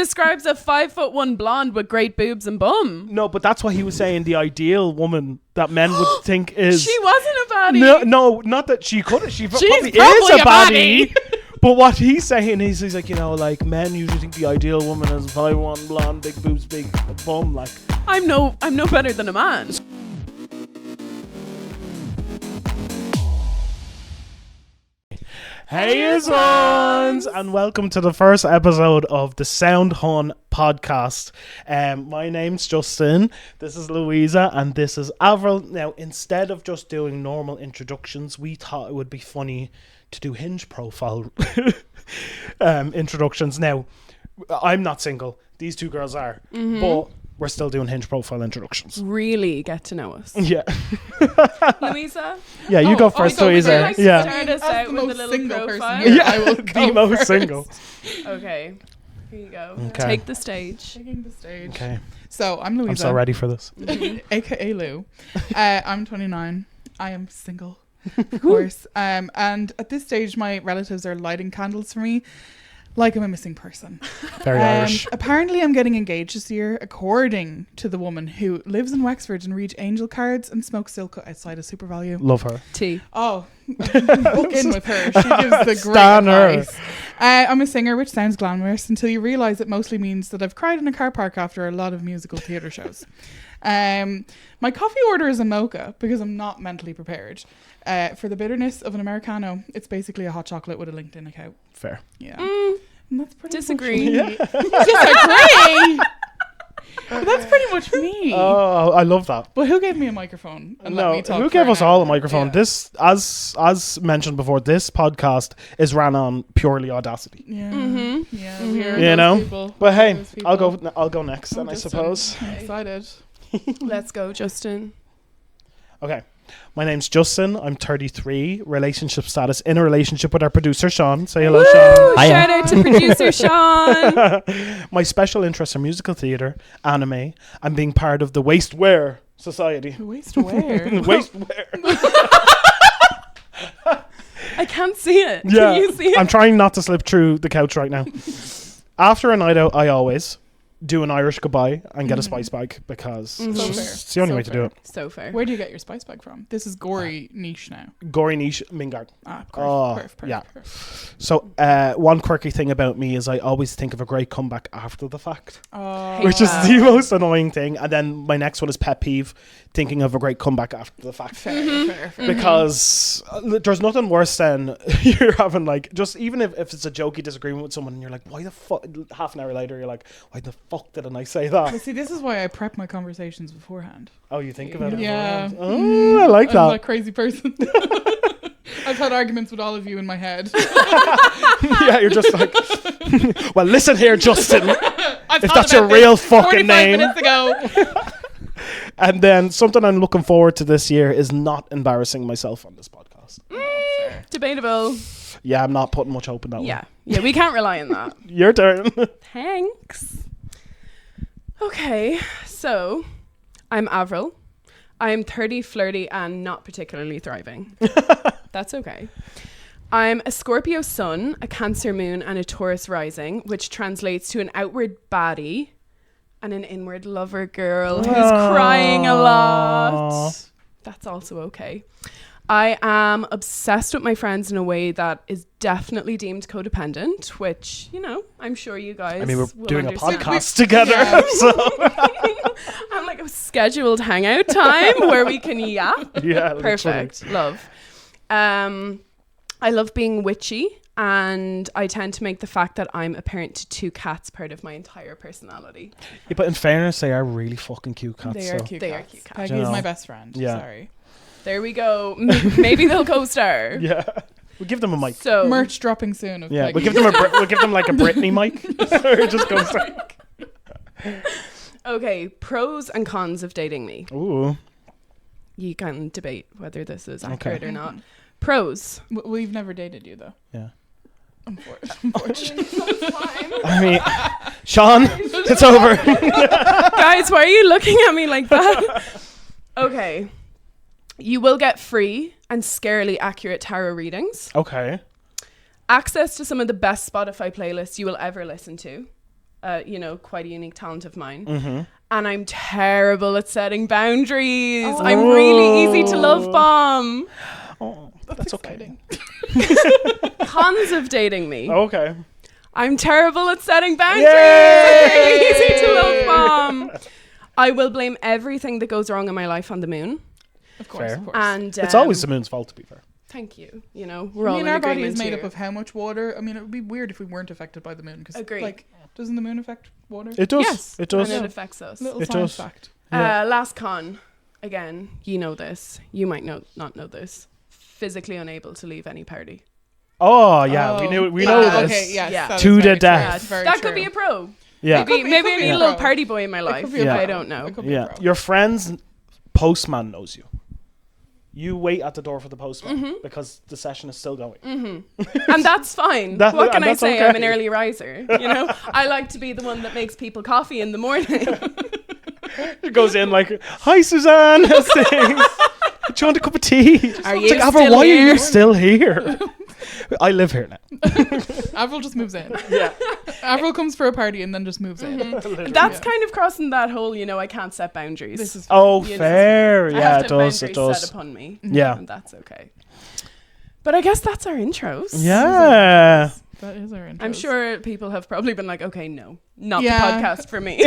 describes a 5'1" blonde with great boobs and bum. No, but that's what he was saying. The ideal woman that men would think is. She wasn't a baddie. No, not that she could. She probably probably is a a baddie. But what he's saying is, he's like, like men usually think the ideal woman is 5'1", blonde, big boobs, big bum. Like, I'm no better than a man. hey, it's ones, and welcome to the first episode of the Sound Hun podcast. My name's Justin, this is Louisa, and this is Avril. Now, instead of just doing normal introductions, we thought it would be funny to do Hinge profile introductions. Now, I'm not single, these two girls are, but we're still doing Hinge profile introductions. Really get to know us. Yeah. Louisa? Yeah, you go first, Louisa. Like yeah. start us out with a little profile. Yeah, I will the most single. Okay, here you go. Okay. Take the stage. Taking the stage. Okay. So I'm Louisa. I'm so ready for this. AKA Lou. I'm 29. I am single, of course. And at this stage, my relatives are lighting candles for me like I'm a missing person. Very Irish. Apparently, I'm getting engaged this year, according to the woman who lives in Wexford and reads angel cards and smokes silk outside of Super Value. Love her. Tea. Oh, book in with her. She gives the great Stan her. advice. I'm a singer, which sounds glamorous until you realise it mostly means that I've cried in a car park after a lot of musical theatre shows. My coffee order is a mocha because I'm not mentally prepared. For the bitterness of an Americano, it's basically a hot chocolate with a LinkedIn account. Fair. Yeah. And that's pretty Disagree. much me. Disagree. But that's pretty much me. Oh, I love that. But who gave me a microphone and let me talk? Who for gave an us all a hour? microphone? Yeah. This, as mentioned before, this podcast is ran on purely audacity. Yeah. Mm-hmm. Yeah. Mhm. We are You those know? people. But hey, Those people. I'll go next then, I Justin. suppose. I'm excited. Let's go, Justin. Okay. My name's Justin. I'm 33. Relationship status in a relationship with our producer Sean. Say hello, Sean. Hiya. Shout out to producer Sean. My special interests are musical theatre, anime, and being part of the Wastewear Society. Waste where? Wastewear. I can't see it. Yeah. Can you see it? I'm trying not to slip through the couch right now. After a night out, I always do an Irish goodbye and get a spice bag because Mhm. it's, So just, fair. it's the only So way to do fair. it. So fair. Where do you get your spice bag from? This is gory niche now. Gory niche, Mingard. Ah, Oh, yeah. So one quirky thing about me is I always think of a great comeback after the fact, Oh, which is Wow. the most annoying thing. And then my next one is pet peeve, thinking of a great comeback after the fact. fair. Because there's nothing worse than you're having like, just even if it's a jokey disagreement with someone and you're like, why the fuck, half an hour later you're like, why the fuck didn't I say that? But see, this is why I prep my conversations beforehand. Oh, you think about it Yeah. beforehand? Oh, I like I'm that. a crazy person. I've had arguments with all of you in my head. Yeah, you're just like, well, listen here, Justin. I've If thought that's your about real this fucking 45 name. minutes ago. And then something I'm looking forward to this year is not embarrassing myself on this podcast. Debatable. Yeah, I'm not putting much hope in that Yeah. one. Yeah, we can't rely on that. Your turn. Thanks. Okay, so I'm Avril. I'm 30, flirty, and not particularly thriving. That's okay. I'm a Scorpio sun, a Cancer moon, and a Taurus rising, which translates to an outward baddie and an inward lover girl who's crying a lot. That's also okay. I am obsessed with my friends in a way that is definitely deemed codependent, which, you know, I'm sure you guys I mean, we're will doing a understand. podcast together. Yeah. So. I'm like a scheduled hangout time where we can yap. Yeah, literally. Perfect. Love. I love being witchy, and I tend to make the fact that I'm a parent to 2 cats part of my entire personality. Yeah, but in fairness, they are really fucking cute cats. They are so. cute They are cats. cute cats. Peggy You is know. my best friend. Yeah. Sorry. There we go. Maybe they'll co-star. Yeah, we'll give them a mic. So Merch dropping soon of Yeah, Peggy. we'll give them we'll give them like a Britney mic. Or just go straight. okay, pros and cons of dating me. Ooh, You can debate whether this is accurate Okay. or not. Pros. We've never dated you, though. yeah. Unfortunately. I mean, Sean, it's over. Guys, why are you looking at me like that? Okay. You will get free and scarily accurate tarot readings. Okay. Access to some of the best Spotify playlists you will ever listen to. quite a unique talent of mine. Mm-hmm. And I'm terrible at setting boundaries. I'm really easy to love bomb. Oh, that's okay. Cons of dating me. Okay. I'm terrible at setting boundaries. Yay! I'm really easy to love bomb. I will blame everything that goes wrong in my life on the moon. Of course, Fair. of course. And It's always the moon's fault, to be fair. thank you. We're all in our body agreement is made here. up of how much water? I mean, it would be weird if we weren't affected by the moon. Cause, Agree. like, doesn't the moon affect water? It does. Yes, It does. and it affects us. Little It science does. fact. Yeah. Last con, again, you know this. You might not know this. Physically unable to leave any party. Oh yeah, we know this. Okay, yes, Yeah. that To is the very death. true. That's very That true. could be a pro. Yeah. Maybe It I could be need a a little pro. party boy in my life. could be a pro. I don't know. It could be a Yeah. pro. Your friend's postman knows you. You wait at the door for the postman because the session is still going. And that's fine. That- What can and I that's say? okay. I'm an early riser. I like to be the one that makes people coffee in the morning. It goes in like, "Hi, Suzanne. How's things? Do you want a cup of tea?" Are It's you like, Avril, still why are here? you still here? I live here now. Avril just moves in. Yeah. Avril comes for a party and then just moves in. That's kind of crossing that whole, I can't set boundaries. This is Oh, You know, fair. I Yeah, have it to have does. It boundaries does. set upon me. Yeah. And that's okay. But I guess that's our intros. Yeah. that is our intro. I'm sure people have probably been like, okay, no, not Yeah. the podcast for me.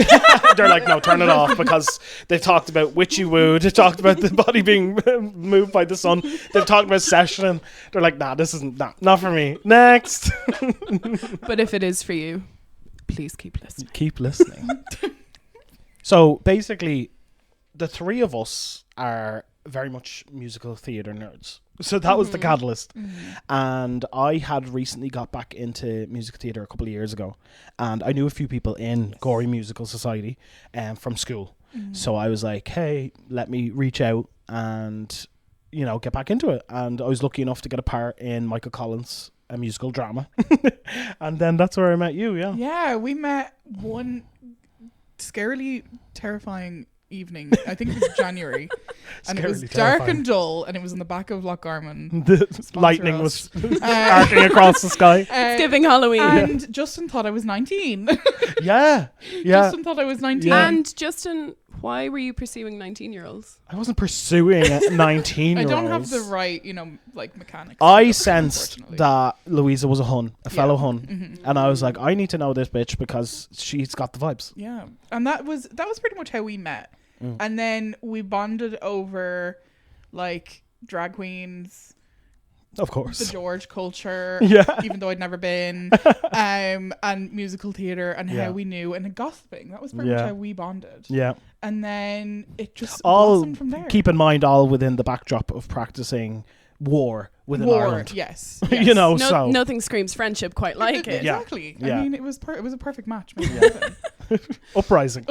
They're like, no, turn it off, because they've talked about witchy woo. They've talked about the body being moved by the sun. They've talked about session. They're like, nah, this isn't not for me. Next. But if it is for you, please keep listening. Keep listening. So basically, the three of us are very much musical theatre nerds. So that was the catalyst. And I had recently got back into musical theatre a couple of years ago. And I knew a few people in Gory Musical Society from school. So I was like, hey, let me reach out and, get back into it. And I was lucky enough to get a part in Michael Collins' a musical drama. And then that's where I met you, yeah. Yeah, we met one scarily terrifying evening. I think it was January. And it was Scarily dark terrifying. and dull, and it was in the back of Lochgarman. The lightning us. was arcing across the sky. It's giving Halloween. And Justin thought I was 19. Yeah. Justin thought I was 19. Yeah. And Justin, why were you pursuing 19-year-olds? I wasn't pursuing a 19-year-old. I don't have the right, mechanics. I for it, sensed unfortunately. that Louisa was a hun, a fellow hun. Mhm. And I was like, I need to know this bitch because she's got the vibes. Yeah, and that was pretty much how we met. And then we bonded over like drag queens, Of the course. George culture, Yeah. even though I'd never been, and musical theatre, and Yeah. how we knew, and gossiping. That was pretty much Yeah. how we bonded. Yeah. And then it just All, blossomed from there. keep in mind, all within the backdrop of practicing war within Ireland. Yes, You know, No, so. nothing screams friendship quite like it. Yeah. Exactly. Yeah. I mean, it was a perfect match. Made it happen. Uprising.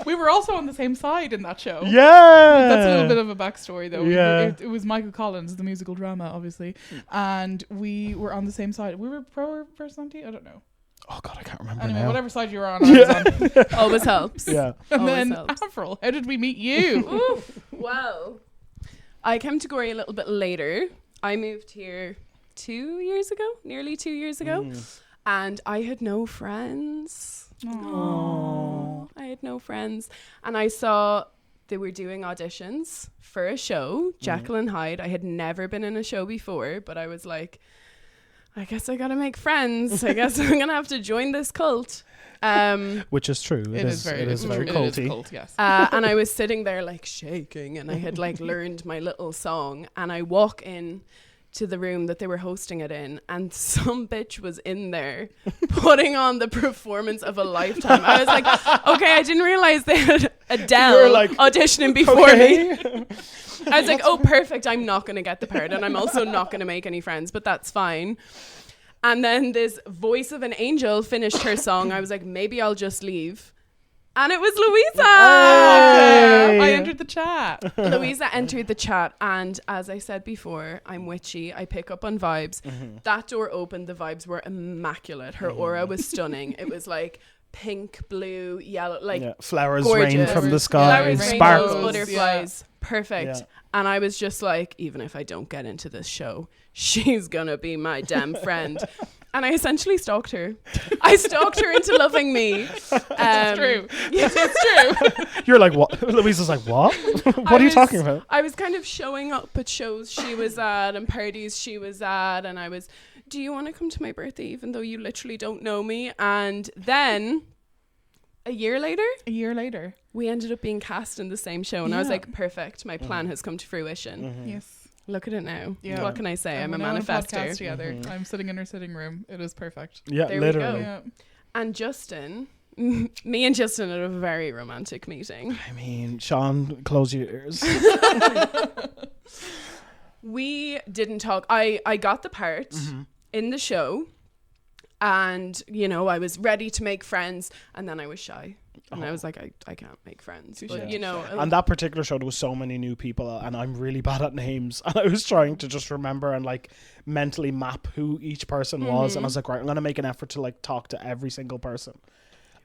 We were also on the same side in that show. Yeah. That's a little bit of a backstory, though. Yeah. It was Michael Collins, the musical drama, obviously, and we were on the same side. We were pro or personality? I don't know. Oh, God, I can't remember Anyway, now. whatever side you were on, I was on. Always helps. Yeah. And Always then helps. Avril, how did we meet you? Oof. Well, I came to Gory a little bit later. I moved here nearly 2 years ago, and I had no friends. Aww. I had no friends, and I saw they were doing auditions for a show, Jekyll and Hyde. I had never been in a show before, but I was like, I guess I gotta make friends. I guess I'm gonna have to join this cult. Which is true. It is very culty. cult, yes. And I was sitting there like shaking, and I had like learned my little song, and I walk in to the room that they were hosting it in, and some bitch was in there putting on the performance of a lifetime. I was like, okay, I didn't realize they had Adele You were like, auditioning before me. Okay. I was like, oh, perfect, I'm not going to get the part, and I'm also not going to make any friends, but that's fine. And then this voice of an angel finished her song. I was like, maybe I'll just leave. And it was Louisa. Hey. I entered the chat. Louisa entered the chat, and as I said before, I'm witchy. I pick up on vibes. That door opened. The vibes were immaculate. Her aura was stunning. It was like pink, blue, yellow, like Yeah. Flowers rain gorgeous. from the Flowers, sky. flowers, rainbows, Sparkles. rainbows, butterflies. Perfect. Yeah. And I was just like, even if I don't get into this show, she's gonna be my damn friend. And I essentially stalked her. I stalked her into loving me. It's true. Yes, it's true. You're like, what? Louisa's like, what? What are you talking about? I was kind of showing up at shows she was at and parties she was at, and I was, do you want to come to my birthday even though you literally don't know me? And then a year later, we ended up being cast in the same show, and I was like, perfect, my plan has come to fruition. Yes. Look at it now. Yeah. What can I say? I'm a we're now on manifestor. podcast together. I'm sitting in her sitting room. It is perfect. Yeah, There we literally. go. Yeah. And Justin, me and Justin had a very romantic meeting. I mean, Sean, close your ears. We didn't talk. I got the part in the show, and I was ready to make friends, and then I was shy. And I was like, I can't make friends. But, On that particular show, there was so many new people, and I'm really bad at names. And I was trying to just remember and like mentally map who each person was. And I was like, right, I'm going to make an effort to like talk to every single person.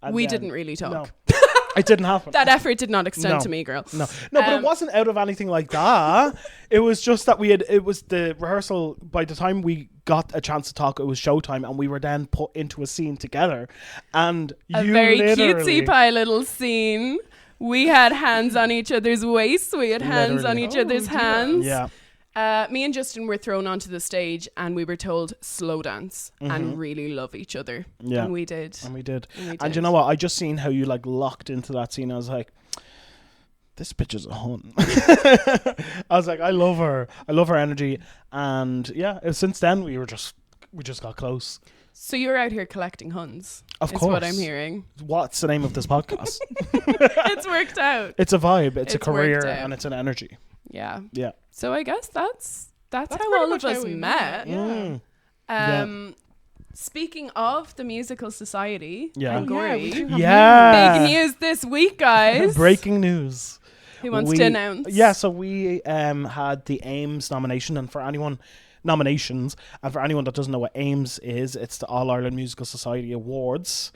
And we then- didn't really talk. No, it didn't happen. That effort did not extend No. to me, girl. No, but it wasn't out of anything like that. It was just that it was the rehearsal. By the time we got a chance to talk, it was showtime, and we were then put into a scene together. And A you very literally, cutesy pie little scene. We had hands on each other's waists. We had hands on Literally. each other's hands. Yeah. Me and Justin were thrown onto the stage, and we were told slow dance and really love each other. Yeah. And we did. And we did. And we And you did. know what? I just seen how you like locked into that scene. I was like, this bitch is a hun. I was like, I love her. I love her energy. And yeah, since then we just got close. So you're out here collecting huns. Of is course. what I'm hearing. What's the name of this podcast? It's worked out. It's a vibe. It's a It's career, worked out. and it's an energy. Yeah. Yeah. So I guess that's how pretty all much of how us we met. met. Mm. Speaking of the Musical Society, Yeah. and Oh, yeah, Gory, we do have Yeah. big news this week, guys. Breaking news. Who wants We- to announce? Yeah, so we had the AIMS nomination, and for anyone that doesn't know what AIMS is, it's the All Ireland Musical Society Awards.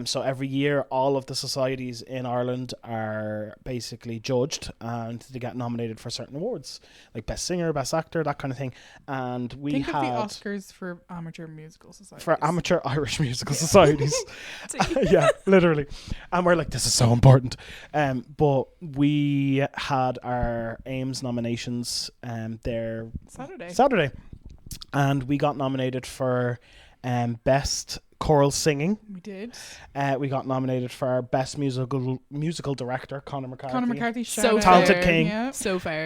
So every year, all of the societies in Ireland are basically judged, and they get nominated for certain awards, like Best Singer, Best Actor, that kind of thing. And we Think had of the Oscars for amateur musical societies. for amateur Irish musical societies. Yeah, literally. And we're like, this is so important. But we had our AIMS nominations there Saturday. And we got nominated for Best Choral Singing. We did. We got nominated for our Best Musical Director, Conor McCarthy. Conor McCarthy, So shout out. Talented King. Yeah. So fair.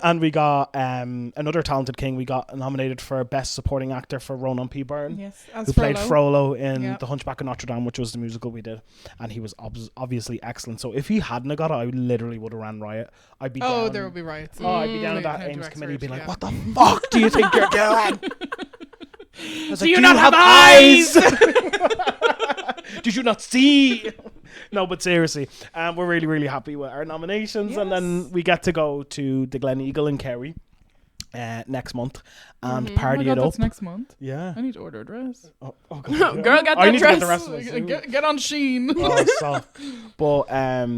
And we got another Talented King. We got nominated for Best Supporting Actor for Ronan P. Byrne. Yes, as Who played Frollo. Frollo in Yeah. The Hunchback of Notre Dame, which was the musical we did, and he was obviously excellent. So if he hadn't have got it, I literally would have ran riot. I'd be Oh, down. there will be riots. I'd be down at Like, that how to AIMS committee, being like, yeah. "What the fuck do you think you're doing? I was Do like, you not have eyes? Did you not see?" No, but seriously, we're really, really happy with our nominations, and then we get to go to the Glen Eagle in Kerry next month and Oh my party God, it up. that's next month. Yeah. I need to order a dress. Oh God. Girl, get I that need to get dress. the rest of us. Get on Sheen. Oh, so. But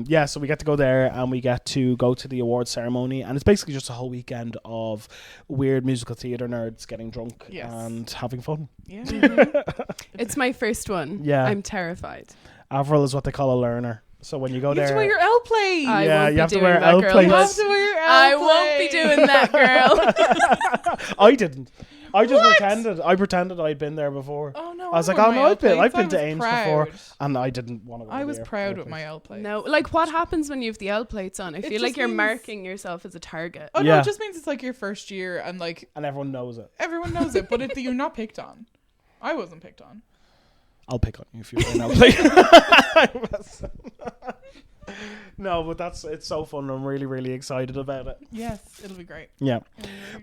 yeah, so we get to go there, and we get to go to the award ceremony, and it's basically just a whole weekend of weird musical theatre nerds getting drunk Yes. and having fun. Yeah. It's my first one. Yeah. I'm terrified. Avril is what they call a learner. So when you go You have there, to wear your L plate. I Yeah, won't you be have to doing wear that, L girl. plates. You have to wear your L I plate. won't be doing that, girl. I didn't. I just What? pretended. I pretended I'd been there before. Oh no! I was like, wore oh my no, L I've been plates. I to was Ames before, proud. and I didn't want to. I was proud with my L plate. No, like what happens when you have the L plates on? I feel like just you're means- marking yourself as a target. Oh no! Yeah. It just means it's like your first year, and like and everyone knows it. everyone knows it, but you're not picked on. I wasn't picked on. I'll pick on you if you wear an L plate. No, but it's so fun. I'm really, really excited about it. Yes, it'll be great. Yeah.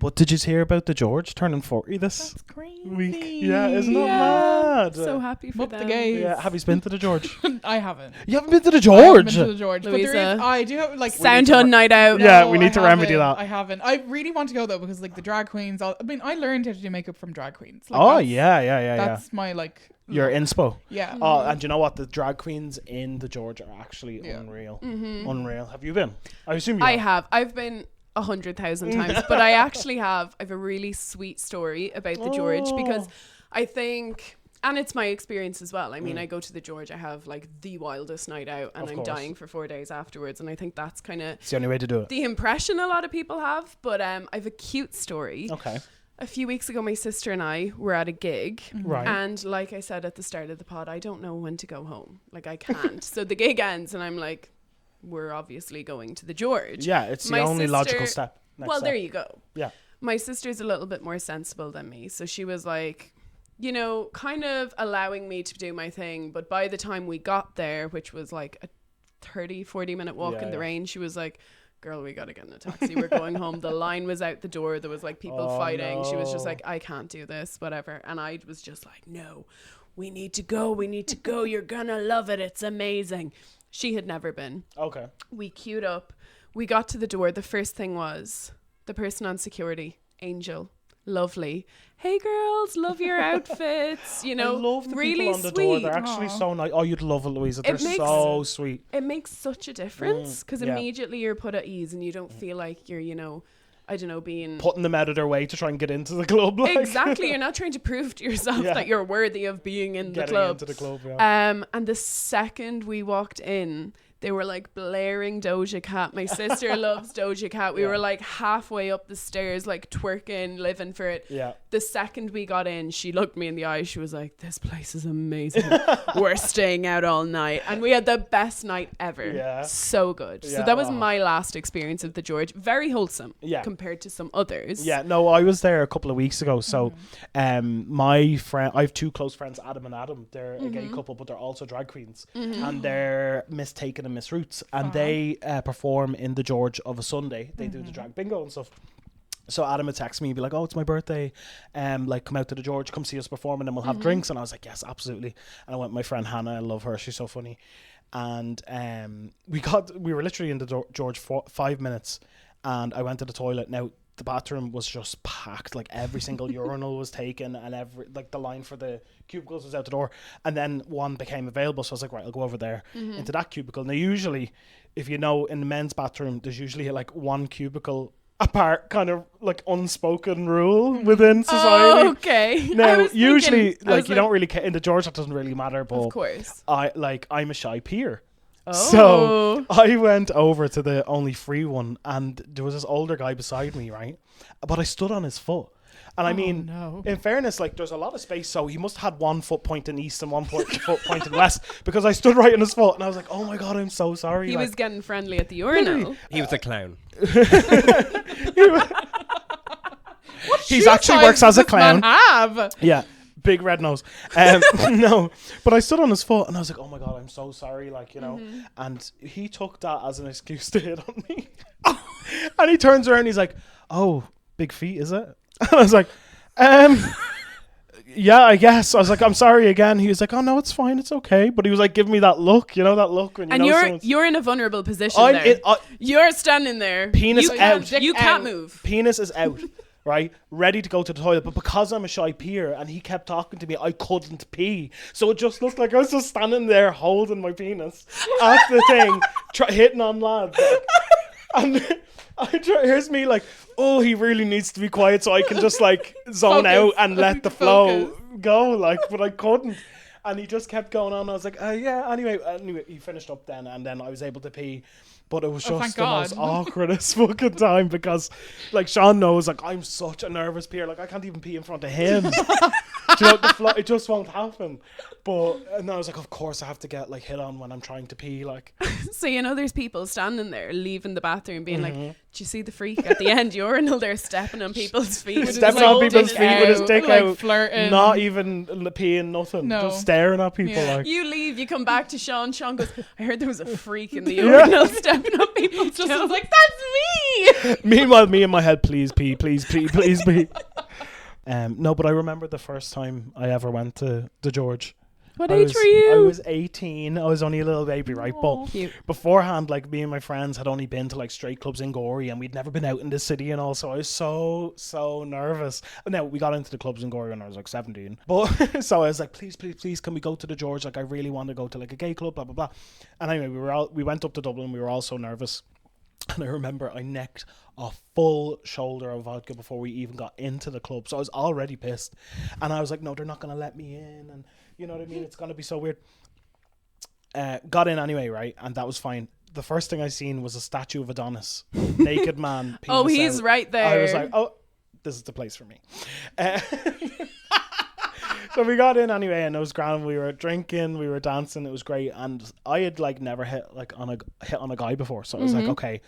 But did you hear about the George turning 40 this That's crazy. week? Yeah, isn't that Yeah. mad? So happy for Up the them. gays. Yeah, have you been to the George? I haven't. You haven't been to the I haven't George? been to the George, but there Louisa. is. I do have like Sound on night out. Yeah, No, we need to I remedy haven't. that. I haven't. I really want to go though because like the drag queens. I mean, I learned how to do makeup from drag queens. Like, Oh, that's- yeah. That's my like. Your inspo. Yeah. Oh, and you know what? The drag queens in the George are actually Yeah. unreal. Mm-hmm. Unreal. Have you been? I assume you I have. have. I've been 100,000 times, but I actually have a really sweet story about the George because I think, and it's my experience as well. I mean, I go to the George, I have like the wildest night out, and Of I'm course. dying for 4 days afterwards. And I think that's kind of It's the only way to do it. the impression a lot of people have. But I have a cute story. Okay. A few weeks ago, my sister and I were at a gig. Right. And like I said at the start of the pod, I don't know when to go home. Like, I can't. So the gig ends, and I'm like, we're obviously going to the George. Yeah, it's the My only logical sister- step. Next Well, step. there you go. Yeah. My sister's a little bit more sensible than me. So she was like, you know, kind of allowing me to do my thing. But by the time we got there, which was like a 30-40 minute walk in the rain, she was like, girl, we gotta get in a taxi, we're going home. The line was out the door, there was like people fighting. She was just no. like, I can't do this, whatever. And I was just like, no, we need to go, you're gonna love it, it's amazing. She had never been. Okay. We queued up, we got to the door. The first thing was the person on security, Angel, lovely, hey girls, love your outfits, you know, I love the really people on the sweet. door. They're actually so nice. Oh, you'd love it, Louisa. They're makes- so sweet. It makes such a difference because yeah. immediately you're put at ease and you don't feel like you're, you know, I don't know, being Putting them out of their way to try and get into the club. Like. exactly. You're not trying to prove to yourself Yeah. that you're worthy of being in the Getting club. into the club, yeah. And the second we walked in, they were like blaring Doja Cat. My sister loves Doja Cat. We Yeah. were like halfway up the stairs, like twerking, living for it. Yeah. The second we got in, she looked me in the eye. She was like, this place is amazing. We're staying out all night. And we had the best night ever. Yeah. So good. So Yeah, that was wow. my last experience of the George. Very wholesome Yeah. compared to some others. Yeah, no, I was there a couple of weeks ago. So, my friend, I have two close friends, Adam and Adam. They're a gay couple, but they're also drag queens, and they're Miss Taken and Miss Roots, and they perform in the George of a Sunday. They do the drag bingo and stuff. So Adam would text me and be like, oh, it's my birthday. Like, come out to the George, come see us perform, and then we'll have drinks. And I was like, yes, absolutely. And I went with my friend Hannah. I love her. She's so funny. And we were literally in the George for 5 minutes, and I went to the toilet. Now, the bathroom was just packed. Like, every single urinal was taken, and the line for the cubicles was out the door. And then one became available. So I was like, right, I'll go over there into that cubicle. Now, usually, if you know, in the men's bathroom, there's usually like one cubicle apart, kind of like unspoken rule within society. Oh, okay. I Now, was usually, thinking- I was you don't really care. In the George, that doesn't really matter. But Of course. I'm a shy peer. Oh. So I went over to the only free one, and there was this older guy beside me, right? But I stood on his foot. And I mean, no. in fairness, like, there's a lot of space, so he must have had 1 foot pointing east and 1 foot pointing west, because I stood right on his foot, and I was like, oh my God, I'm so sorry. He like, was getting friendly at the urinal. He was a clown. he Shoe actually size works as does a this man clown. have? Yeah, big red nose. No, but I stood on his foot, and I was like, oh my God, I'm so sorry, like, you know. And he took that as an excuse to hit on me. And he turns around, and he's like, oh, big feet, is it? And I was like, yeah, I guess. I was like, I'm sorry again. He was like, oh no, it's fine, it's okay. But he was like, giving me that look, you know, that look when you And know you're someone's... you're in a vulnerable position I'm there. in, You're standing there. Penis you out. You can't move. Penis is out, right? Ready to go to the toilet. But because I'm a shy peer and he kept talking to me, I couldn't pee. So it just looked like I was just standing there holding my penis at the thing, hitting on lads. Like. And here's me like, oh, he really needs to be quiet so I can just like zone Focus. out and let the flow Focus. go. Like, but I couldn't. And he just kept going on. I was like, yeah, anyway, he finished up then, and then I was able to pee. But it was Oh, just thank the most God. awkwardest fucking time, because, like, Sean knows, like, I'm such a nervous peer. Like, I can't even pee in front of him. Do you know, it just won't happen. But, and I was like, of course I have to get, like, hit on when I'm trying to pee, like. So, you know, there's people standing there, leaving the bathroom, being like, "Do you see the freak at the end urinal there stepping on people's feet? with his Stepping on dick people's feet with his out?" dick like out. flirting. Not even peeing, nothing. No. Just staring at people, Yeah. like. You leave, you come back to Sean. Sean goes, I heard there was a freak in the urinal stepping on people's Just toes. was like, that's me. Meanwhile, me in my head, please pee, please pee, please pee. No, but I remember the first time I ever went to the George. What I age was, were you? I was 18. I was only a little baby, right? But Cute. beforehand, like, me and my friends had only been to like straight clubs in Gorey, and we'd never been out in the city and all. So I was so nervous. Now we got into the clubs in Gorey when I was like 17. But so I was like, please, can we go to the George? Like, I really want to go to like a gay club, blah blah blah. And anyway, we went up to Dublin. We were all so nervous. And I remember I necked a full shoulder of vodka before we even got into the club. So I was already pissed. And I was like, no, they're not going to let me in. And you know what I mean? It's going to be so weird. Got in anyway, right? And that was fine. The first thing I seen was a statue of Adonis. Naked man. Oh, he's out. right there. I was like, oh, this is the place for me. So we got in anyway, and it was grand. We were drinking, we were dancing. It was great. And I had like never hit on a guy before. So I was like, okay,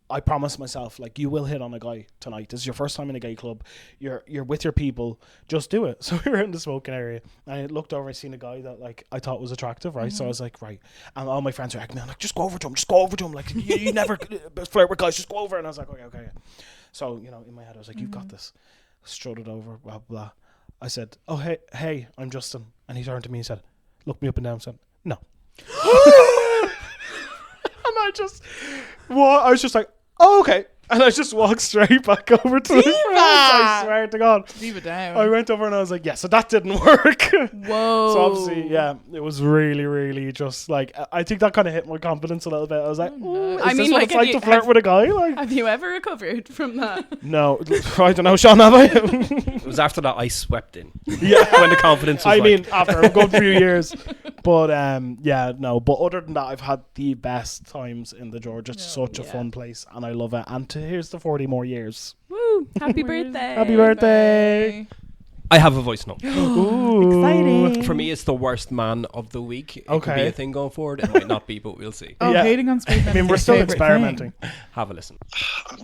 I promised myself, like, you will hit on a guy tonight. This is your first time in a gay club. You're with your people. Just do it. So we were in the smoking area, and I looked over. I seen a guy that like I thought was attractive, right? So I was like, right. And all my friends were acting, like, just go over to him. Just go over to him. Like you never flirt with guys. Just go over. And I was like, okay. So you know, in my head, I was like, you got this. Strutted over, blah blah. I said, oh hey, I'm Justin. And he turned to me and said, looked me up and down and said, no. And I was just like, oh, okay. And I just walked straight back over to him. I swear to God. Leave it down. I went over and I was like, yeah, so that didn't work. Whoa. So obviously, yeah, it was really, really just like, I think that kind of hit my confidence a little bit. I was like, is I mean, this what like, it's like to flirt with a guy? Like, have you ever recovered from that? no, I don't know, Sean, have I? It was after that I swept in. Yeah. When the confidence was After a good few years. But yeah, no. But other than that, I've had the best times in the George. It's such a fun place, and I love it. And here's the 40 more years. Woo! Happy birthday! Happy birthday! I have a voice note. Ooh, exciting! For me, it's the worst man of the week. It could be Okay. a thing going forward. It might not be, but we'll see. Oh, Yeah. hating on straight men. I mean, is we're your still favourite experimenting. thing. Have a listen. I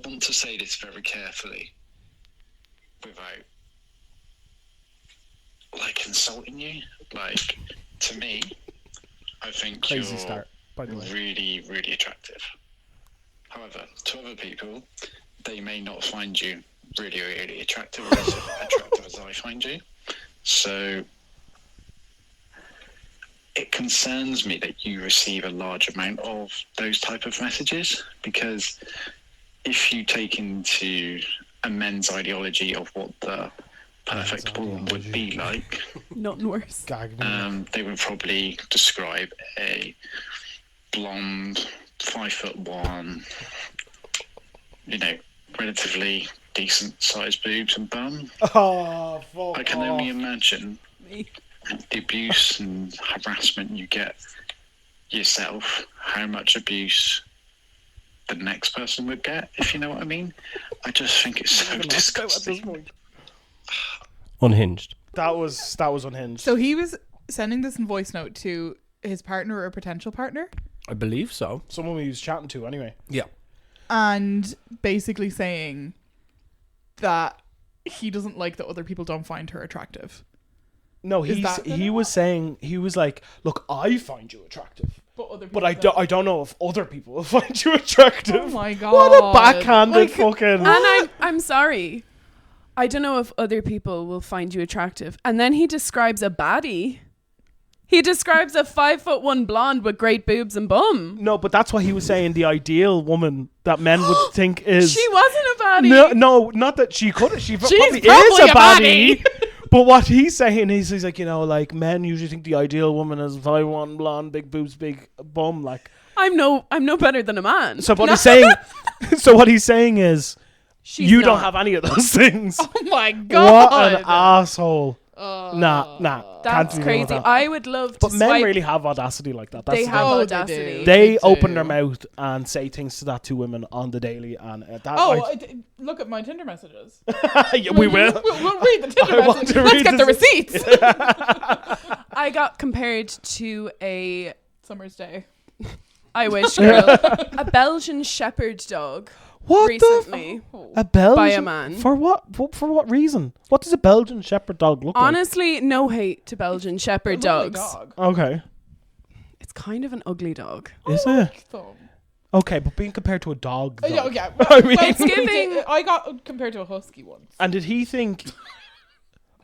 want to say this very carefully without like insulting you. Like, to me, I think Crazy you're start, by the way. really, really attractive. However, to other people, they may not find you really, really attractive or as attractive as I find you. So it concerns me that you receive a large amount of those type of messages, because if you take into a men's ideology of what the perfect woman would be like, Nothing worse. Gag me. they would probably describe a blonde, 5'1", you know, relatively decent sized boobs and bum. Oh, fuck I can off. only imagine the abuse and harassment you get yourself, how much abuse the next person would get, if you know what I mean. I just think it's so disgusting. Unhinged. That was unhinged. So he was sending this in voice note to his partner or potential partner, I believe so. Someone he was chatting to anyway. Yeah. and basically saying that he doesn't like that other people don't find her attractive. No, Is he that was saying, he was like, look, I find you attractive, But other people but I don't know if other people will find you attractive. Oh my god. What a backhanded Like, fucking... And I'm sorry. I don't know if other people will find you attractive. And then he describes a baddie. He describes a 5'1" blonde with great boobs and bum. No, but that's what he was saying. The ideal woman that men would think is... She wasn't a baddie. No, not that she could. She probably is probably a a baddie. But what he's saying is, he's like, you know, like, men usually think the ideal woman is 5'1", blonde, big boobs, big bum, like... I'm no better than a man. So what he's saying... So what he's saying is, She's you not. don't have any of those things. Oh my god. What an asshole. Nah. That's can't crazy. that. I would love to But men swipe. really have audacity like that. That's They the have thing. audacity. They do. open their mouth and say things to that to women on the daily, and that. Look at my Tinder messages. Yeah, we will. We'll read the Tinder I want messages. to Let's read get the this. receipts. I got compared to a... Summer's Day. I wish, girl. A Belgian Shepherd dog. What Recently. a Belgian By a man. For what? For what reason? What does a Belgian Shepherd dog look Honestly, no hate to Belgian Shepherd Lovely dogs. dog. like? Okay, It's kind of an ugly dog. is it? Thumb. Okay, but being compared to a dog, though. Yeah, yeah. I mean, It's giving... I got compared to a husky once. and did he think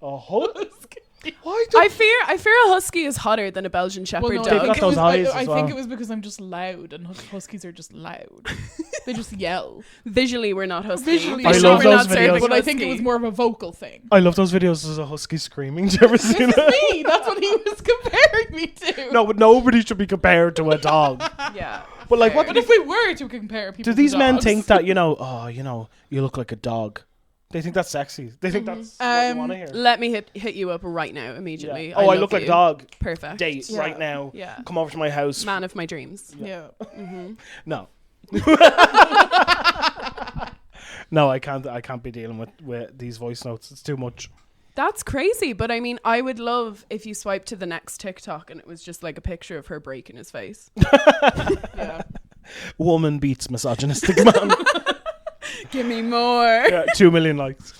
a husky? Why? I fear a husky is hotter than a Belgian Shepherd Well, no, They've dog. got those eyes I as think well. it was because I'm just loud, and huskies are just loud. They just yell. Visually, we're not husky. Visually, I Visually, love we're those not serving videos. But I think it husky. was more of a vocal thing. I love those videos as a husky screaming. Do you ever see This that? is me. That's what he was comparing me to. No, but nobody should be compared to a dog. Yeah. But like, what But do, if we were to compare people, do these to men dogs, think that, you know, you look like a dog? They think that's sexy. They think that's what you want to hear. Let me hit you up right now, immediately. Yeah. Oh, I love look like you. dog. Perfect. Date Yeah. right now. Yeah. Come over to my house. Man of my dreams. Yeah. No. No, I can't be dealing with these voice notes. It's too much. That's crazy, but I mean, I would love if you swipe to the next TikTok and it was just like a picture of her breaking his face. Yeah. Woman beats misogynistic man. Give me more. Yeah, 2 million likes.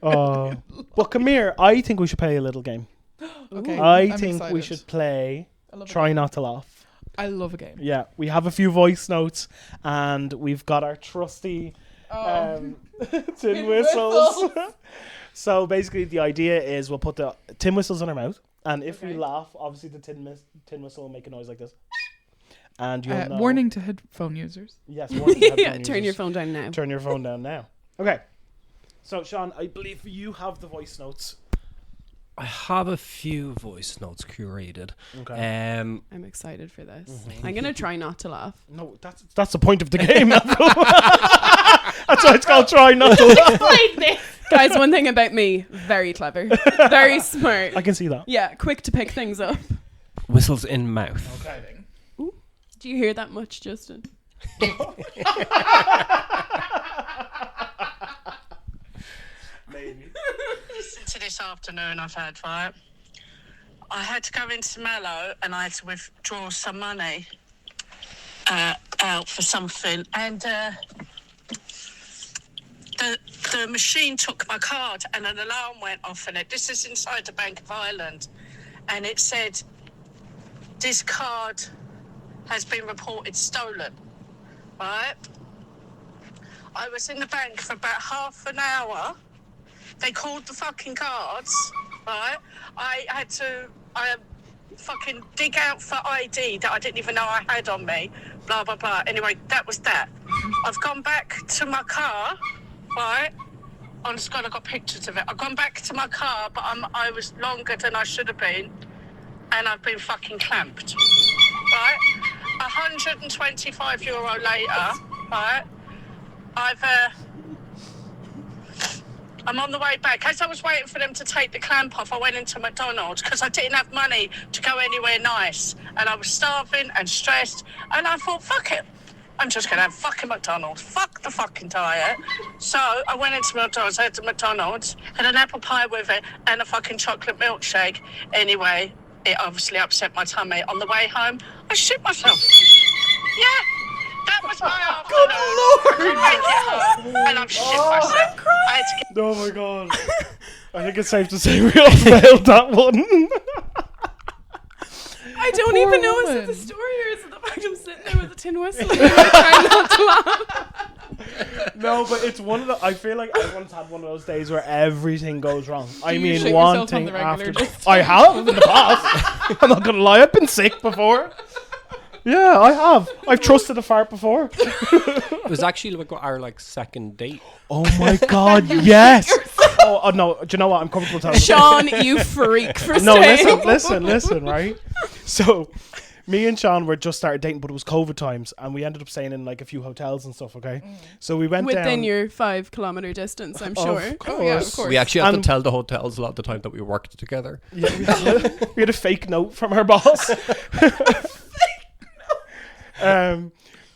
But come here. I think we should play a little game. Okay. I I'm think we excited. should play I love Try Not to Laugh. I love a game. Yeah, we have a few voice notes and we've got our trusty tin whistles. So basically the idea is we'll put the tin whistles in our mouth, and if we laugh, obviously the tin whistle will make a noise like this. And you'll know. Warning to headphone users. Yes, warning to Yeah, headphone turn your users. phone down now. Turn your phone down now. Okay. So Sean, I believe you have the voice notes. I have a few voice notes curated. Okay. I'm excited for this. I'm gonna try not to laugh. No, that's the point of the game. That's why it's called Try Not to Laugh. Guys, one thing about me, very clever. Very smart. I can see that. Yeah, quick to pick things up. Whistles in mouth. Okay. Do you hear that much, Justin? Maybe. Listen to this afternoon I've had, right? I had to go into Mallow and I had to withdraw some money out for something, and the machine took my card and an alarm went off in it. This is inside the Bank of Ireland, and it said, this card has been reported stolen, right? I was in the bank for about half an hour. They called the fucking cards, right? I had to fucking dig out for ID that I didn't even know I had on me, blah, blah, blah. Anyway, that was that. I've gone back to my car, right? Honest God, I got pictures of it. I've gone back to my car, but I was longer than I should have been, and I've been fucking clamped, right? €125 later, right? I'm on the way back. As I was waiting for them to take the clamp off, I went into McDonald's because I didn't have money to go anywhere nice. And I was starving and stressed. And I thought, fuck it. I'm just going to have fucking McDonald's. Fuck the fucking diet. So I went into McDonald's. I had the McDonald's, had an apple pie with it and a fucking chocolate milkshake. Anyway, it obviously upset my tummy. On the way home, I shit myself. Yeah. That was my afternoon. Good Lord! And I'm shit myself. I had to get Oh my god. I think it's safe to say we all failed that one. I don't Poor even know is it woman. the story or is it the fact I'm sitting there with a tin whistle and I'm trying not to laugh. No, but it's one of the. I feel like everyone's had one of those days where everything goes wrong. I you mean, shit one yourself on thing the regular, after. just- I have in the past. I'm not gonna lie. I've been sick before. Yeah, I have. I've trusted a fart before. It was actually like our second date. Oh my god, yes. Oh no, do you know what? I'm comfortable telling you. Sean, you freak for No, staying. listen, right? So, me and Sean were just started dating, but it was COVID times, and we ended up staying in like a few hotels and stuff, okay? So we went Within down. your 5 kilometer distance, I'm sure. Of course. Oh, yeah, of course. We actually had to And- tell the hotels a lot of the time that we worked together. Yeah, we had a fake note from our boss.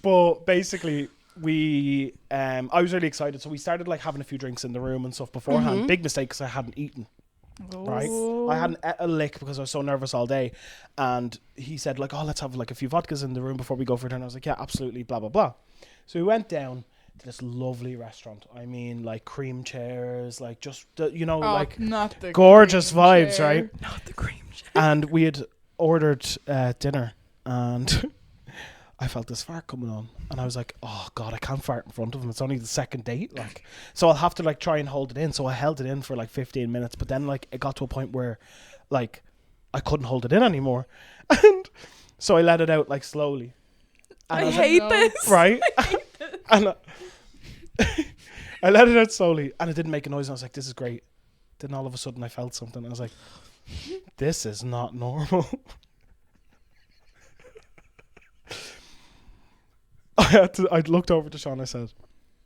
But basically, I was really excited, so we started like having a few drinks in the room and stuff beforehand. Big mistake because I hadn't eaten. Right, I hadn't ate a lick because I was so nervous all day, and he said like, "Oh, let's have like a few vodkas in the room before we go for dinner." I was like, "Yeah, absolutely." Blah blah blah. So we went down to this lovely restaurant. I mean, like cream chairs, like just like not the gorgeous cream vibes, chair. right? Not the cream shit. And we had ordered dinner, and I felt this fart coming on, and I was like, "Oh God, I can't fart in front of him. It's only the second date, like, so I'll have to like try and hold it in." So I held it in for like 15 minutes, but then like it got to a point where, like, I couldn't hold it in anymore, and so I let it out like slowly. And I was hate no. this. right, and I let it out slowly, and it didn't make a noise. And I was like, "This is great." Then all of a sudden, I felt something. I was like, "This is not normal." I looked over to Sean. I said,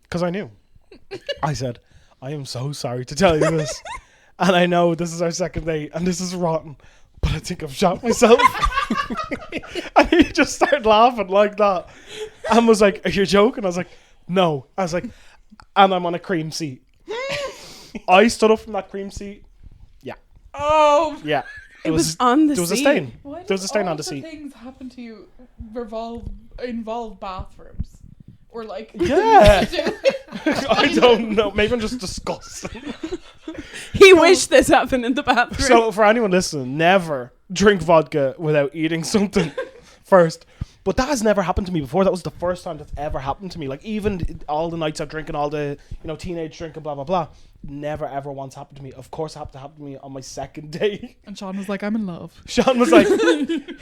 because I knew. I said, I am so sorry to tell you this, and I know this is our second date, and this is rotten, but I think I've shot myself. And he just started laughing like that, and was like, "Are you joking?" I was like, "No." I was like, "And I'm on a cream seat." I stood up from that cream seat. Yeah, Oh, yeah. It was on the There was a seat. stain. why There was a stain all on the seat. things happen to you involve bathrooms or like Yeah. I don't know. Maybe I'm just disgusting. He wished this happened in the bathroom. So for anyone listening, never drink vodka without eating something first. But that has never happened to me before. That was the first time that's ever happened to me. Like even all the nights I've drinking, all the teenage drinking, blah blah blah, never ever once happened to me. Of course, it happened to happen to me on my second day. And Sean was like, I'm in love. Sean was like,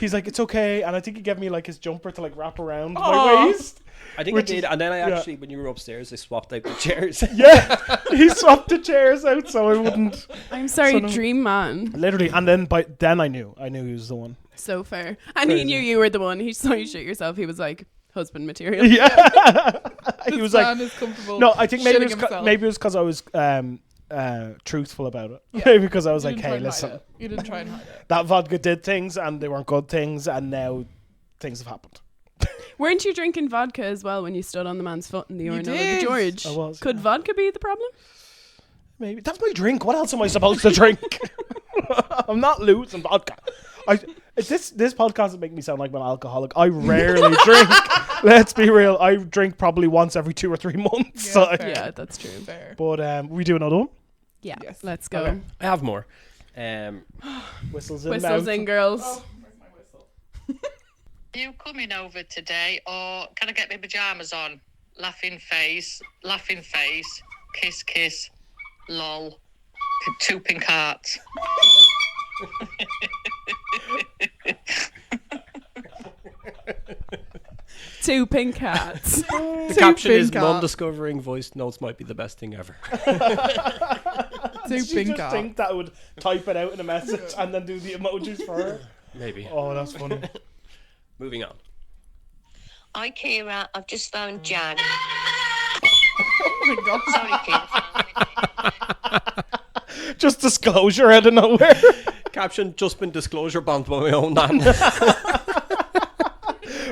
he's like, it's okay, and I think he gave me like his jumper to like wrap around my Aw. waist. I think Which I did, is- and then I yeah. actually, when you were upstairs, I swapped out the chairs. Yeah, he swapped the chairs out so I wouldn't. I'm sorry, So no- dream man. Literally, and then I knew he was the one. So fair. And he Crazy. knew you were the one. He saw you shoot yourself. He was like, husband material. Yeah, he This was like, man is comfortable. no, I think maybe shitting himself. maybe it was because I was truthful about it. Maybe because I was You like, didn't try hey, and hide listen, it. You didn't try and hide it. that vodka did things and they weren't good things, and now things have happened. Weren't you drinking vodka as well when you stood on the man's foot in the You urinal of did. the George? I was. Could vodka be the problem? Maybe that's my drink. What else am I supposed to drink? I'm not losing vodka. This podcast is making me sound like I'm an alcoholic. I rarely drink. Let's be real. I drink probably once every 2 or 3 months. Yeah, So fair. Yeah, that's true. Fair. but we do another one. Yeah, Yes. let's go. Okay. I have more. Whistles in Whistles mouth. in, girls. Oh, where's my whistle? Are you coming over today, or can I get my pajamas on? Laughing face, kiss, kiss, lol, 2 pink hearts. Two pink hats. The caption is pink mum art. discovering voice notes might be the best thing ever. Two Did you pink just art. think that would type it out in a message and then do the emojis for her? Maybe. Oh, that's funny. Moving on. Hi, Kira. I've just phoned Jan. Oh my god. Sorry, Kira. Just disclosure out of nowhere. Caption, just been disclosure bombed by my own nan.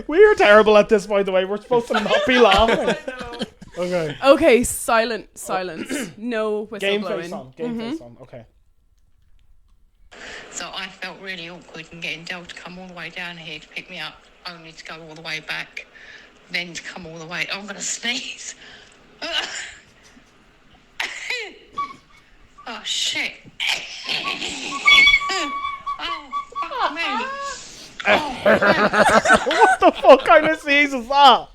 We are terrible at this, by the way. We're supposed to not be laughing. Okay. Okay, silence. No whistle Game blowing. face on. Game face on. Okay. So I felt really awkward in getting Del to come all the way down here to pick me up, only to go all the way back, then to come all the way. Oh, I'm going to sneeze. Oh, shit. Oh, fuck me. What the fuck kind of sneeze is that?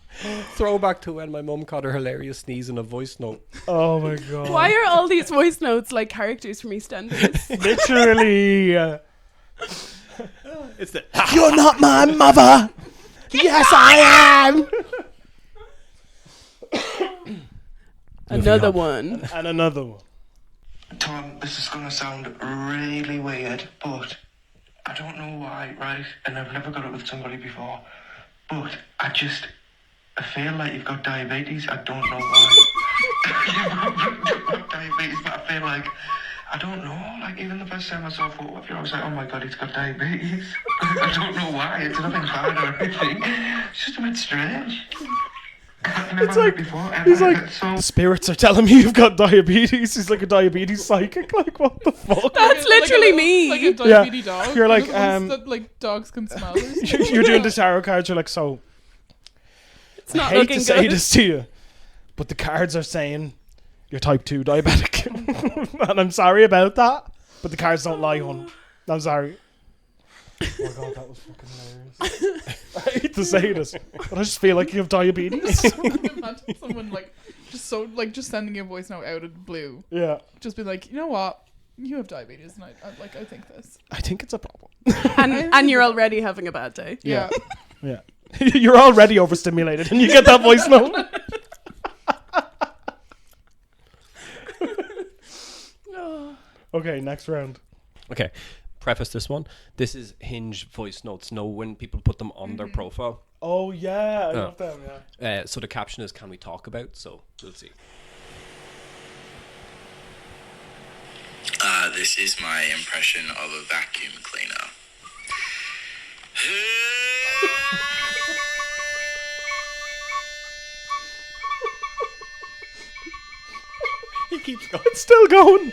Throwback to when my mum caught her hilarious sneeze in a voice note. Oh my god. Why are all these voice notes like characters from EastEnders? Literally. It's the You're not my mother. Yes, I am. Another one. And another one. Tom, this is going to sound really weird, but I don't know why, right? And I've never got it with somebody before, but I feel like you've got diabetes. I don't know why. You've got diabetes, but I feel like, I don't know, like even the first time I saw a photo of you, I was like, oh my god, he's got diabetes. I don't know why, it's nothing bad or anything. It's just a bit strange. I've never It's had like- it before, He's ever. like, It's so the spirits are telling me you've got diabetes. He's like a diabetes psychic. Like, what the fuck? That's literally me. Like a diabetes dog. You're like, You know the ones that like dogs can smell. You're doing the tarot cards. You're like, so It's I not hate looking to say good. this to you, but the cards are saying you're type 2 diabetic. And I'm sorry about that, but the cards don't lie, hon. I'm sorry. Oh my god, that was fucking hilarious. I hate to say this, but I just feel like you have diabetes. Imagine someone just sending you a voice note out of the blue. Yeah. Just be like, you know what? You have diabetes, and I think this. I think it's a problem. and you're already having a bad day. Yeah. Yeah. You're already overstimulated and you get that voice note. Okay, next round. Okay. preface this one. This is Hinge voice notes. No, when people put them on their profile. Oh yeah, I love them. Yeah. So the caption is, "Can we talk about?" So we'll see. This is my impression of a vacuum cleaner. He keeps going. It's still going.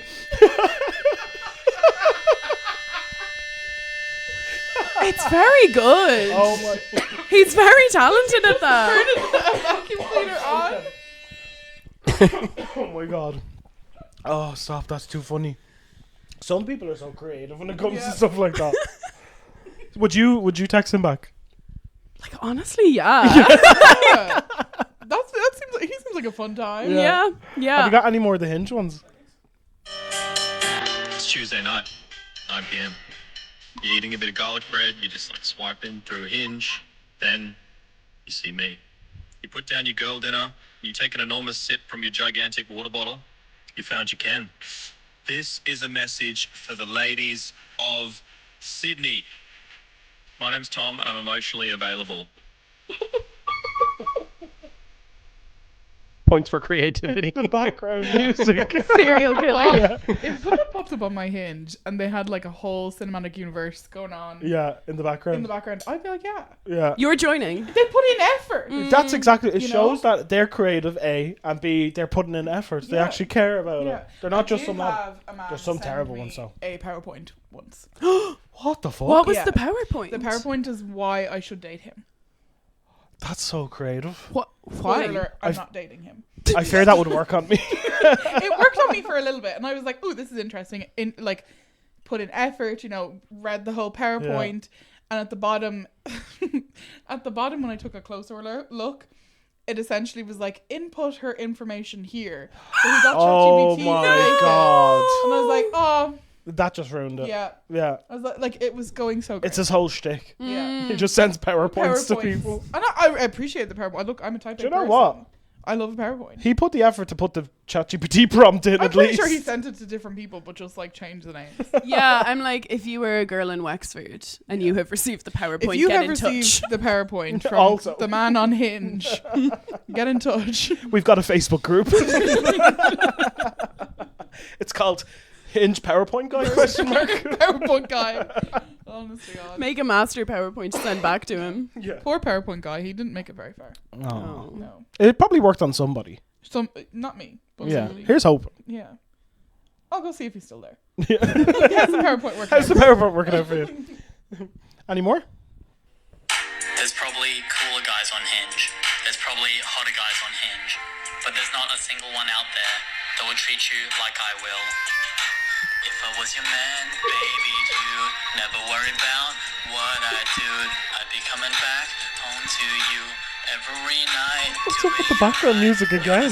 It's very good. Oh my. He's very talented at that. A vacuum cleaner on. Oh my god. Oh, stop. That's too funny. Some people are so creative when it comes to stuff like that. Would you text him back? Like, honestly, yeah. Yeah. That seems like he seems like a fun time. Yeah. Have you got any more of the Hinge ones? It's Tuesday night, 9 p.m. You're eating a bit of garlic bread, you're just like swiping through Hinge, then you see me. You put down your girl dinner, you take an enormous sip from your gigantic water bottle, you found your Ken. This is a message for the ladies of Sydney. My name's Tom and I'm emotionally available. Points for creativity. The background music. Serial killer. If someone pops up on my Hinge and they had like a whole cinematic universe going on Yeah, in the background. I'd be like, yeah. Yeah. You're joining. They put in effort. That's exactly it. You Shows know? that they're creative, A, and B, they're putting in effort. They Yeah. actually care about Yeah. it. They're not just I some did lad. have a man There's some send terrible me ones, though. A PowerPoint once. What the fuck? What was Yeah. the PowerPoint? The PowerPoint is why I should date him. That's so creative. What? Spoiler Why? alert, I'm not dating him. I fear that would work on me. It worked on me for a little bit, and I was like, "Ooh, this is interesting." Put in effort, read the whole PowerPoint, and at the bottom, when I took a closer look, it essentially was like, "Input her information here." So he got Oh ChatGPT my to make it, god. and I was like, "Oh, That just ruined it. yeah." Yeah. I was like, it was going so great. It's his whole shtick. yeah. He just sends PowerPoints to PowerPoints. people. And I appreciate the PowerPoint. Look, I'm a type A Do you know person. what? I love a PowerPoint. He put the effort to put the ChatGPT prompt in I'm at pretty least. sure he sent it to different people, but just like changed the names. Yeah, I'm like, if you were a girl in Wexford and you have received the PowerPoint, If you get have in touch. received the PowerPoint from Also. the man on Hinge, get in touch. We've got a Facebook group. It's called Hinge PowerPoint Guy? Question mark. PowerPoint guy. Honestly, God. Make a master PowerPoint to send back to him. Yeah. Poor PowerPoint guy. He didn't make it very far. Oh. No. It probably worked on somebody. Not me. But Yeah. somebody. Here's hope. Yeah. I'll go see if he's still there. Yeah. How's the PowerPoint working? How's the PowerPoint working out for you? Any more? There's probably cooler guys on Hinge. There's probably hotter guys on Hinge. But there's not a single one out there that would treat you like I will. If I was your man, baby dude, never worry about what I do. I'd be coming back home to you every night. What's up with the background music again?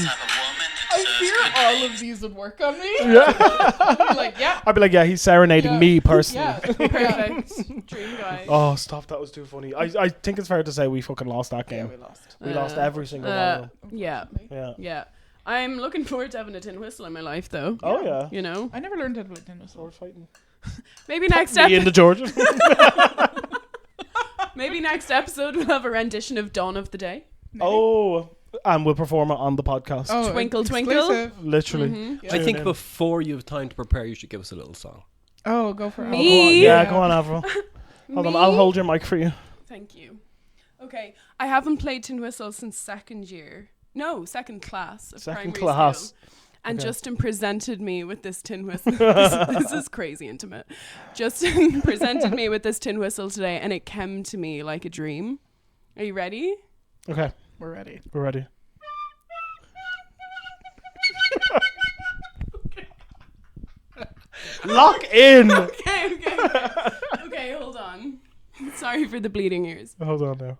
I fear all of these would work on me. Yeah. I'd be like, yeah. I'd be like, yeah, he's serenading Yeah. me personally. Yeah. Perfect. Dream guy. Oh, stop. That was too funny. I think it's fair to say we fucking lost that game. We lost. We lost every single one of them. Yeah. Yeah. Yeah. I'm looking forward to having a tin whistle in my life, though. Oh, yeah. You know? I never learned how to play tennis. Sword fighting. Maybe next Me in episode. the Georgia. Maybe next episode we'll have a rendition of Dawn of the Day. Oh, and we'll perform it on the podcast. Oh, Twinkle, twinkle. exclusive. Literally. Mm-hmm. I Tune think in. before you have time to prepare, you should give us a little song. Oh, go for it. Me? Oh, go on. Yeah, go on, Avril. Hold on, Me? I'll hold your mic for you. Thank you. Okay, I haven't played tin whistle since second class of Second primary class. school. And Okay. Justin presented me with this tin whistle. This is crazy intimate. Justin presented me with this tin whistle today, and it came to me like a dream. Are you ready? Okay, We're ready. we're ready. Lock in. Okay. Okay, hold on. Sorry for the bleeding ears. Hold on now.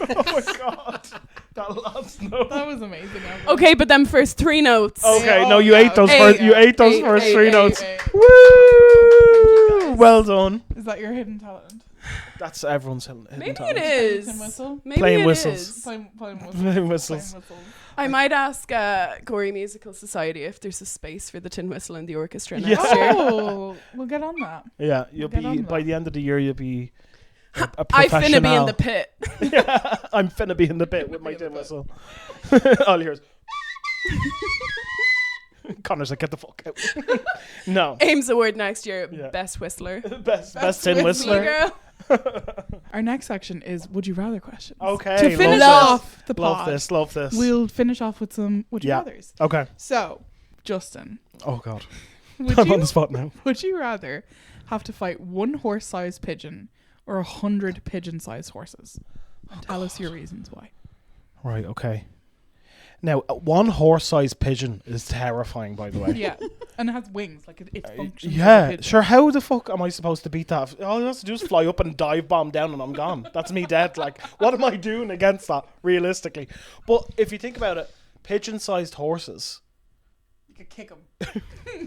Oh my god. That last note. That was amazing. Okay, but them first three notes. Okay, Oh, no, you yeah, ate those okay. first. You ate those Eight, first eight, three eight, notes. eight. Woo! Well done. Is that your hidden talent? That's everyone's hidden Maybe talent. it is. Tin whistle? Maybe Playing it whistles. is. Playing whistles. Playing whistles. Playing whistles. I might ask Gorey Musical Society if there's a space for the tin whistle in the orchestra Yeah. next year. Oh, we'll get on that. Yeah, you'll Get on be by that. the end of the year. You'll be a I professional. finna be in the pit. Yeah, I'm finna be in the pit with my tin whistle. All yours. Connor's like, get the fuck out. No. Ames Award next year, Yeah. best whistler. Best tin whistler. Girl. Our next section is Would You Rather questions. Okay. To finish love off the Love pod, this. Love this. we'll finish off with some Would You Yeah. Rathers. Okay. So, Justin, Oh God. would I'm on you, the spot now. would you rather have to fight one horse-sized pigeon or 100 pigeon-sized horses? And tell us your reasons why. Right. Okay. Now, one horse-sized pigeon is terrifying, by the way. Yeah, and it has wings, like it functions. as a Yeah, pigeon. sure. How the fuck am I supposed to beat that? All I have to do is fly up and dive bomb down, and I'm gone. That's me dead. Like, what am I doing against that? Realistically, but if you think about it, pigeon-sized horses. You could kick them.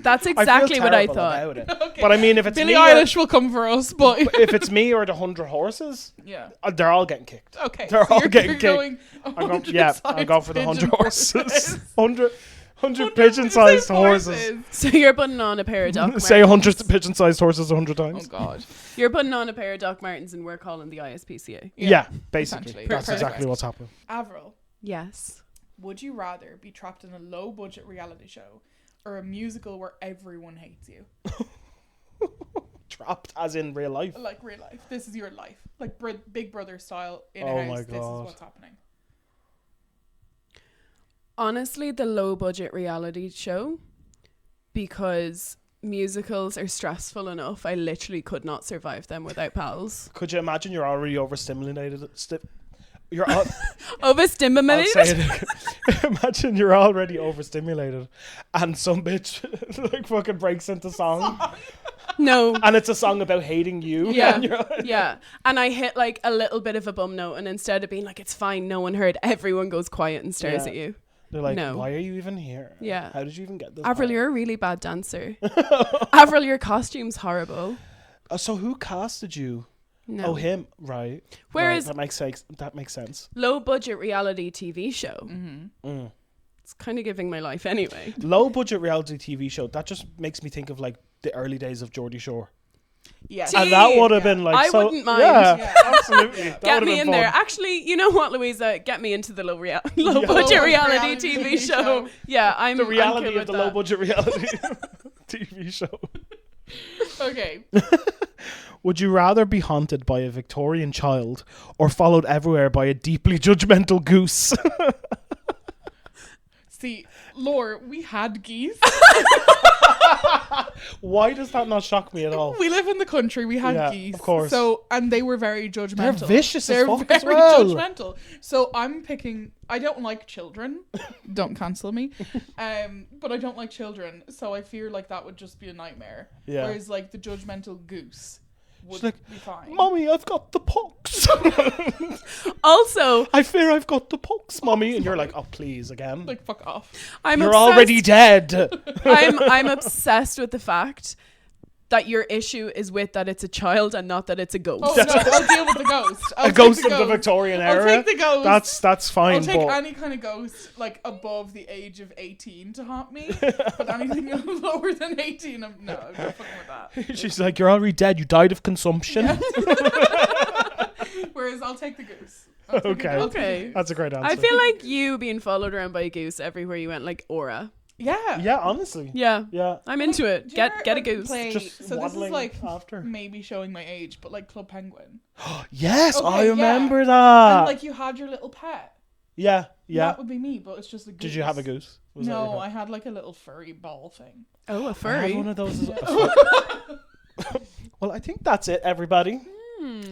That's I exactly feel what I terrible thought. about it. But I mean, if it's Billie me, Eilish will come for us, but if it's me or the 100 horses, yeah. they're all getting kicked. Okay, They're all getting kicked. Going I'm going for the 100 pigeon horses. 100 pigeon-sized horses. So you're putting on a pair of Doc Martens. Say 100 pigeon-sized horses 100 Oh times. God. You're putting on a pair of Doc Martens and we're calling the ISPCA. Yeah, basically. essentially. That's Perfect. exactly what's happening. Avril, Yes. would you rather be trapped in a low-budget reality show or a musical where everyone hates you? Trapped, as in real life. Like real life. This is your life. Like Big Brother style in a Oh house. my This is God. what's happening. Honestly, the low budget reality show, because musicals are stressful enough. I literally could not survive them without pals. Could you imagine you're already overstimulated? You're all, I'll Overstimulated? say it again. Imagine you're already overstimulated and some bitch like fucking breaks into song. No. And it's a song about hating you. Yeah, And you're like, yeah. And I hit like a little bit of a bum note, and instead of being like, it's fine, no one heard, everyone goes quiet and stares Yeah. at you. They're like, No. why are you even here? Yeah. How did you even get this? Avril, far? you're a really bad dancer. Avril, your costume's horrible. So who casted you? No. Oh, him. Right. Whereas Right. That makes sense. low budget reality TV show, Mm. it's kind of giving my life anyway. Low budget reality TV show. That just makes me think of like the early days of Geordie Shore. Yes. And that would have been like I so, wouldn't mind. Yeah, Yeah. absolutely. That Get would've me been in there. fun. Actually, you know what, Louisa? Get me into the low budget Low reality reality TV TV show. show. Yeah, I'm The reality I'm cool of the with low that. budget reality TV show. Okay. Would you rather be haunted by a Victorian child or followed everywhere by a deeply judgmental goose? See, Lore, we had geese. Why does that not shock me at all? We live in the country. We had Yeah, geese, of course. So, and they were very judgmental. They're vicious as They're fuck very as well. judgmental. So I'm picking. I don't like children. Don't cancel me. But I don't like children, so I fear like that would just be a nightmare. Yeah. Whereas like the judgmental goose would She's like, be fine. Mommy, I've got the pox. Also, I fear I've got the pox, Mommy. And you're like, oh, please, again. Like fuck off. I'm You're obsessed. already dead. I'm obsessed with the fact that your issue is with that it's a child and not that it's a ghost. Oh no, I'll deal with the ghost. I'll A take ghost the of the Victorian I'll era. take the ghost. That's fine. I'll take but any kind of ghost like above the age of 18 to haunt me, but anything lower than 18, I'm not fucking with that. she's like, you're already dead. You died of consumption. Whereas I'll take the goose. I'll take Okay. I'll take the Okay. goose. That's a great answer. I feel like you being followed around by a goose everywhere you went, like Aura. Yeah. Yeah, honestly. Yeah, Yeah. I'm into it. Do you ever, Get a like, goose. play- Just so this is waddling like after. maybe showing my age, but like Club Penguin. Yes, Okay, I yeah. remember that. And like you had your little pet. yeah, yeah. That would be me, but it's just a goose. Did you have a goose? Was that your No, pet? I had like a little furry ball thing. Oh, a I had furry. one of those. Well, I think that's it, everybody.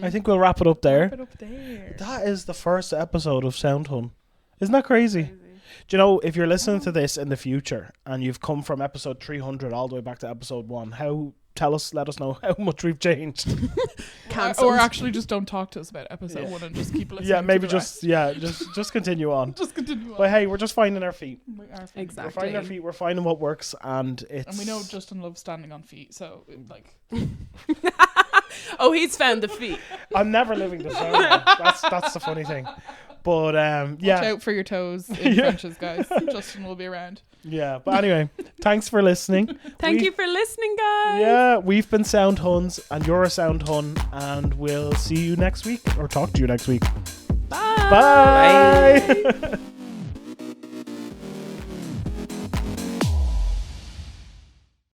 I think we'll wrap it up there. Put it up there. That is the first episode of Sound Hun. Isn't that crazy? Do you know, if you're listening to this in the future and you've come from episode 300 all the way back to episode 1, let us know how much we've changed. Cancelled. Or actually just don't talk to us about episode 1 and just keep listening. Yeah, maybe to the just continue on. rest. Just continue on. But hey, we're just finding our feet. We are fine. Exactly. We're finding our feet. We're finding what works, and it's. And we know Justin loves standing on feet, so like Oh, he's found the feet. I'm never living this down. That's the funny thing. But yeah. Watch out for your toes in Frenches, guys. Justin will be around. Yeah, but anyway, thanks for listening. Thank you for listening, guys. Yeah, we've been Sound Huns, and you're a Sound Hun, and we'll see you next week, or talk to you next week. Bye. Bye.